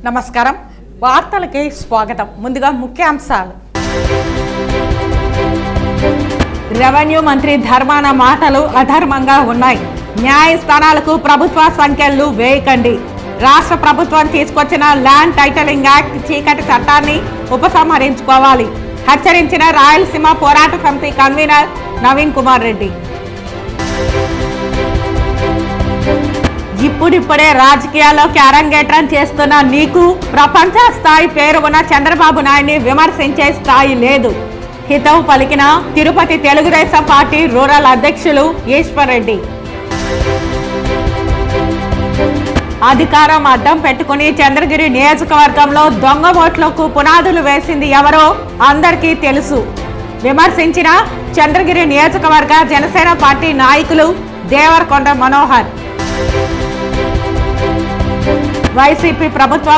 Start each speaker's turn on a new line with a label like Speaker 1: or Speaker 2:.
Speaker 1: నమస్కారం వార్తలకి స్వాగతం ముందుగా ముఖ్యాంశాలు రెవెన్యూ మంత్రి ధర్మాన మాటలు అధర్మంగా ఉన్నాయి న్యాయస్థానాలకు ప్రభుత్వ సంఖ్యలు వేయకండి రాష్ట్ర ప్రభుత్వం తీసుకొచ్చిన ల్యాండ్ టైటిలింగ్ యాక్ట్ చీకటి చట్టాన్ని ఉపసంహరించుకోవాలి హెచ్చరించిన రాయలసీమ పోరాట సమితి కన్వీనర్ నవీన్ కుమార్ రెడ్డి ఇప్పుడిప్పుడే రాజకీయాల్లో క్యారంగేట్రం చేస్తున్న నీకు ప్రపంచ స్థాయి పేరు ఉన్న చంద్రబాబు నాయుడిని విమర్శించే స్థాయి లేదు హితవు పలికిన తిరుపతి తెలుగుదేశం పార్టీ రూరల్ అధ్యక్షులు ఈశ్వర్ రెడ్డి అధికారం అడ్డం పెట్టుకుని చంద్రగిరి నియోజకవర్గంలో దొంగ ఓట్లకు పునాదులు వేసింది ఎవరో అందరికీ తెలుసు విమర్శించిన చంద్రగిరి నియోజకవర్గ జనసేన పార్టీ నాయకులు దేవరకొండ మనోహర్ వైసీపీ ప్రభుత్వం